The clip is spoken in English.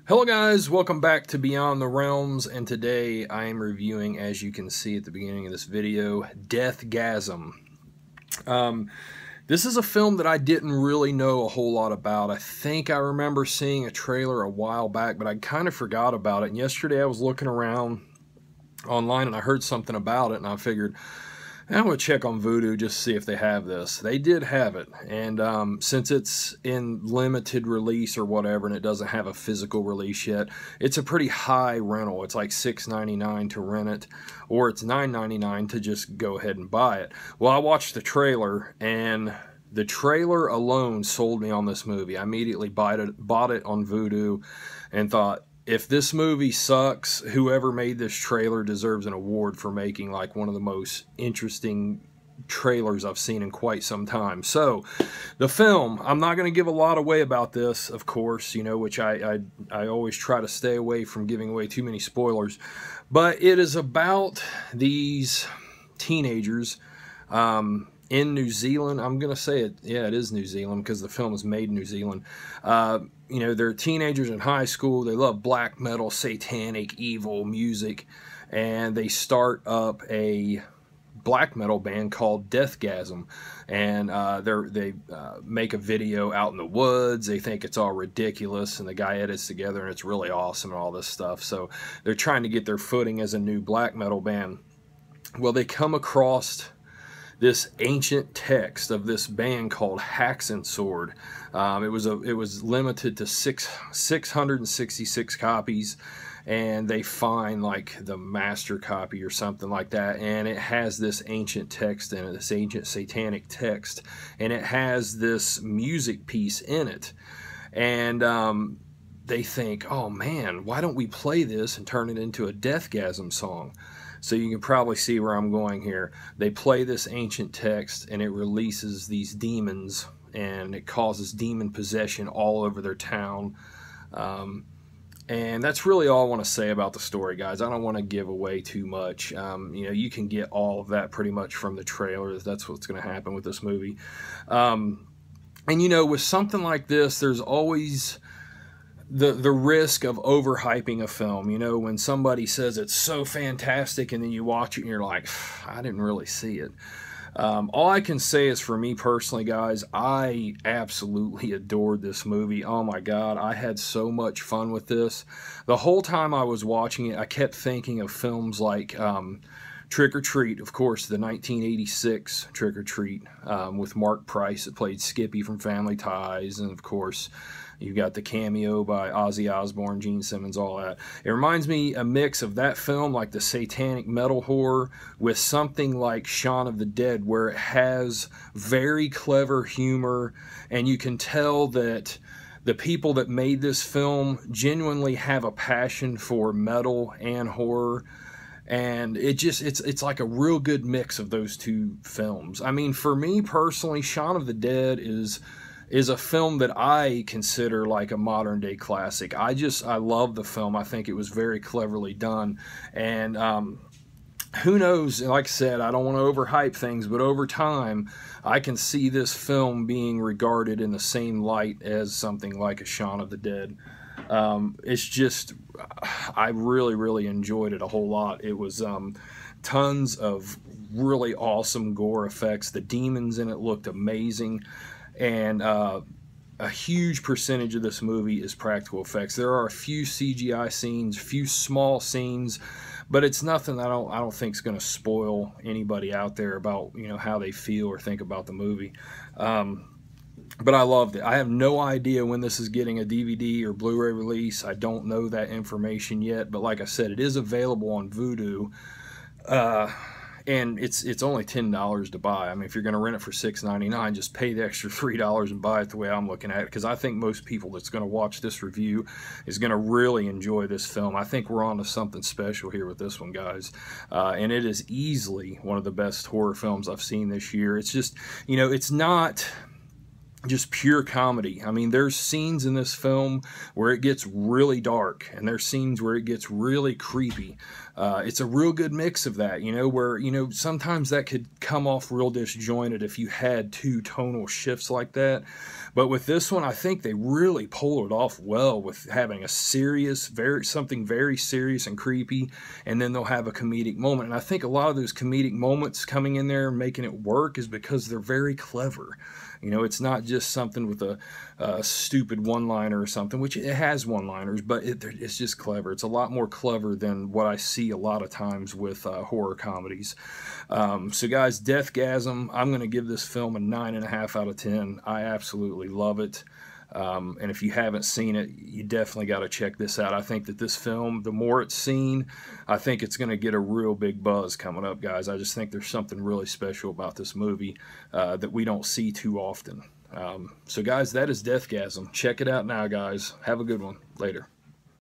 Hello guys, welcome back to Beyond the Realms, and today I am reviewing, as you can see at the beginning of this video, Deathgasm. This is a film that I didn't really know a whole lot about. I think I remember seeing a trailer a while back, but I kind of forgot about it. And yesterday I was looking around online and I heard something about it, and I figured, I'm going to check on Vudu just to see if they have this. They did have it, and since it's in limited release or whatever and it doesn't have a physical release yet, it's a pretty high rental. It's like $6.99 to rent it, or it's $9.99 to just go ahead and buy it. Well, I watched the trailer, and the trailer alone sold me on this movie. I immediately bought it on Vudu and thought, if this movie sucks, whoever made this trailer deserves an award for making like one of the most interesting trailers I've seen in quite some time. So, the film, I'm not going to give a lot away about this, of course, you know, which I always try to stay away from giving away too many spoilers. But it is about these teenagers in New Zealand. I'm going to say it, yeah, it is New Zealand because the film is made in New Zealand. You know, they're teenagers in high school. They love black metal, satanic, evil music, and they start up a black metal band called Deathgasm, and they make a video out in the woods. They think it's all ridiculous, and the guy edits together, and it's really awesome and all this stuff. So they're trying to get their footing as a new black metal band. Well, they come across this ancient text of this band called Hacks and Sword. It was limited to 666 copies, and they find like the master copy or something like that, and it has this ancient text in it, this ancient satanic text, and it has this music piece in it, and they think, oh man, why don't we play this and turn it into a Deathgasm song? So you can probably see where I'm going here. They play this ancient text, and it releases these demons, and it causes demon possession all over their town. And that's really all I want to say about the story, guys. I don't want to give away too much. You know, you can get all of that pretty much from the trailer. That's what's going to happen with this movie. And you know, with something like this, there's always the risk of overhyping a film. You know, when somebody says it's so fantastic and then you watch it and you're like, I didn't really see it. All I can say is, for me personally, guys, I absolutely adored this movie. Oh my God, I had so much fun with this. The whole time I was watching it, I kept thinking of films like Trick or Treat, of course, the 1986 Trick or Treat with Mark Price that played Skippy from Family Ties, and of course, you've got the cameo by Ozzy Osbourne, Gene Simmons, all that. It reminds me a mix of that film, like the satanic metal horror, with something like Shaun of the Dead, where it has very clever humor, and you can tell that the people that made this film genuinely have a passion for metal and horror. And it's like a real good mix of those two films. I mean, for me personally, Shaun of the Dead is a film that I consider like a modern day classic. I love the film. I think it was very cleverly done. And who knows, like I said, I don't want to overhype things, but over time, I can see this film being regarded in the same light as something like a Shaun of the Dead. It's just, I really enjoyed it a whole lot. It was tons of really awesome gore effects. The demons in it looked amazing. And a huge percentage of this movie is practical effects. There are a few CGI scenes, a few small scenes, but it's nothing I don't think is going to spoil anybody out there about, you know, how they feel or think about the movie. But I loved it. I have no idea when this is getting a DVD or Blu-ray release. I don't know that information yet, but like I said, it is available on Vudu. And it's only $10 to buy. I mean, if you're going to rent it for $6.99, just pay the extra $3 and buy it, the way I'm looking at it, because I think most people that's going to watch this review is going to really enjoy this film. I think we're on to something special here with this one, guys. And it is easily one of the best horror films I've seen this year. It's just, you know, it's not just pure comedy. I mean, there's scenes in this film where it gets really dark, and there's scenes where it gets really creepy. It's a real good mix of that, you know, where, you know, sometimes that could come off real disjointed if you had two tonal shifts like that. But with this one, I think they really pulled it off well with having a serious, something very serious and creepy, and then they'll have a comedic moment. And I think a lot of those comedic moments coming in there and making it work is because they're very clever. You know, it's not just something with a stupid one-liner or something, which it has one-liners, but it's just clever. It's a lot more clever than what I see a lot of times with horror comedies. So guys, Deathgasm, I'm going to give this film a 9.5 out of 10. I absolutely love it. And if you haven't seen it, you definitely got to check this out. I think that this film, the more it's seen, I think it's going to get a real big buzz coming up, guys. I just think there's something really special about this movie that we don't see too often. So guys, that is Deathgasm. Check it out now, guys. Have a good one. Later.